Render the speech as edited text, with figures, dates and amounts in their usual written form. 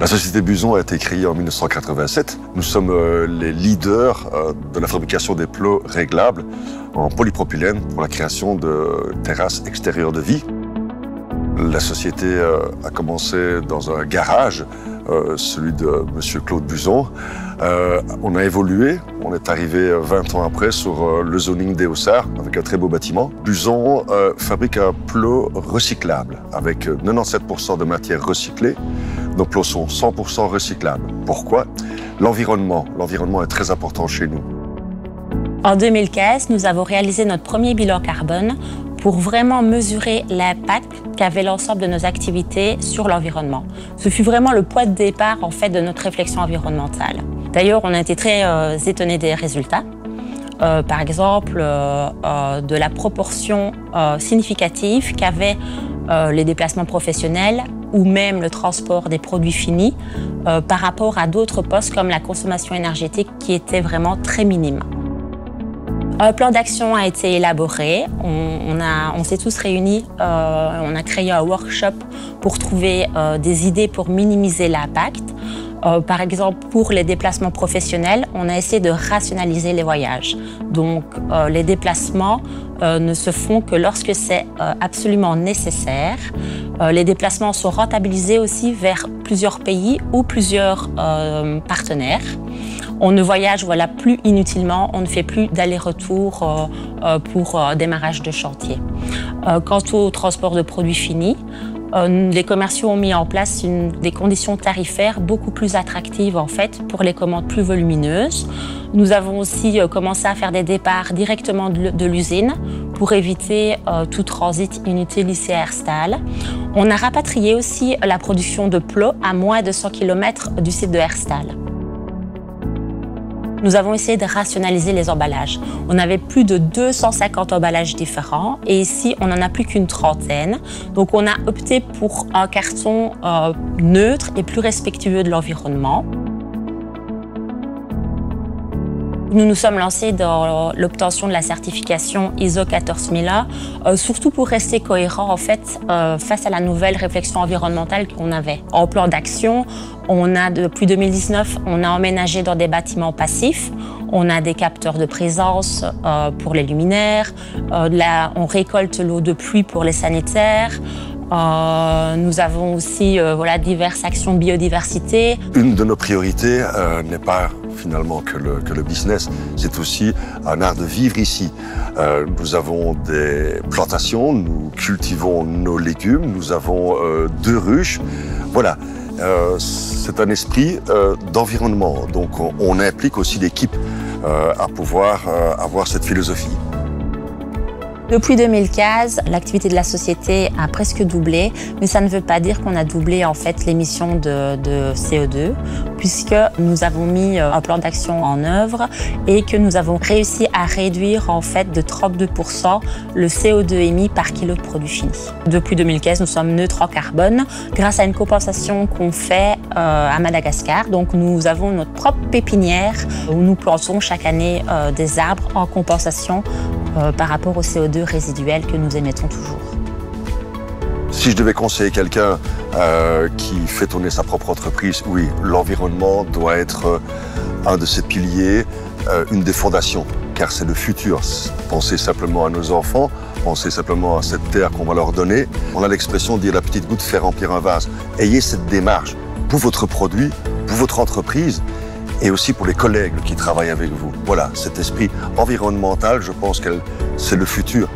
La société Buson a été créée en 1987. Nous sommes les leaders de la fabrication des plots réglables en polypropylène pour la création de terrasses extérieures de vie. La société a commencé dans un garage, celui de M. Claude Buson. On a évolué, on est arrivé 20 ans après sur le zoning des Haussards avec un très beau bâtiment. Buson fabrique un plot recyclable avec 97% de matière recyclée. Nos plots sont 100% recyclables. Pourquoi? L'environnement. L'environnement est très important chez nous. En 2015, nous avons réalisé notre premier bilan carbone pour vraiment mesurer l'impact qu'avait l'ensemble de nos activités sur l'environnement. Ce fut vraiment le point de départ en fait, de notre réflexion environnementale. D'ailleurs, on a été très étonnés des résultats. Par exemple, de la proportion significative qu'avaient les déplacements professionnels ou même le transport des produits finis par rapport à d'autres postes comme la consommation énergétique qui était vraiment très minime. Un plan d'action a été élaboré, on s'est tous réunis, on a créé un workshop pour trouver des idées pour minimiser l'impact. Par exemple, pour les déplacements professionnels, on a essayé de rationaliser les voyages. Donc, les déplacements ne se font que lorsque c'est absolument nécessaire. Les déplacements sont rentabilisés aussi vers plusieurs pays ou plusieurs partenaires. On ne voyage plus inutilement, on ne fait plus d'aller-retour pour démarrage de chantier. Quant au transport de produits finis, les commerciaux ont mis en place des conditions tarifaires beaucoup plus attractives en fait pour les commandes plus volumineuses. Nous avons aussi commencé à faire des départs directement de l'usine pour éviter tout transit inutile ici à Herstal. On a rapatrié aussi la production de plots à moins de 100 km du site de Herstal. Nous avons essayé de rationaliser les emballages. On avait plus de 250 emballages différents et ici, on n'en a plus qu'une trentaine. Donc, on a opté pour un carton neutre et plus respectueux de l'environnement. Nous nous sommes lancés dans l'obtention de la certification ISO 14001, surtout pour rester cohérent en fait, face à la nouvelle réflexion environnementale qu'on avait. En plan d'action, depuis 2019, on a emménagé dans des bâtiments passifs. On a des capteurs de présence pour les luminaires. On récolte l'eau de pluie pour les sanitaires. Nous avons aussi diverses actions de biodiversité. Une de nos priorités n'est pas finalement que le business, c'est aussi un art de vivre ici. Nous avons des plantations, nous cultivons nos légumes, nous avons 2 ruches. Voilà, c'est un esprit d'environnement. Donc on implique aussi l'équipe à pouvoir avoir cette philosophie. Depuis 2015, l'activité de la société a presque doublé, mais ça ne veut pas dire qu'on a doublé en fait l'émission de CO2, puisque nous avons mis un plan d'action en œuvre et que nous avons réussi à réduire en fait de 32% le CO2 émis par kilo de produits finis. Depuis 2015, nous sommes neutres en carbone grâce à une compensation qu'on fait à Madagascar. Donc nous avons notre propre pépinière où nous plantons chaque année des arbres en compensation par rapport au CO2 résiduel que nous émettons toujours. Si je devais conseiller quelqu'un qui fait tourner sa propre entreprise, oui, l'environnement doit être un de ses piliers, une des fondations, car c'est le futur. Pensez simplement à nos enfants, pensez simplement à cette terre qu'on va leur donner. On a l'expression de dire la petite goutte fait remplir un vase. Ayez cette démarche pour votre produit, pour votre entreprise, et aussi pour les collègues qui travaillent avec vous. Voilà, cet esprit environnemental, je pense que c'est le futur.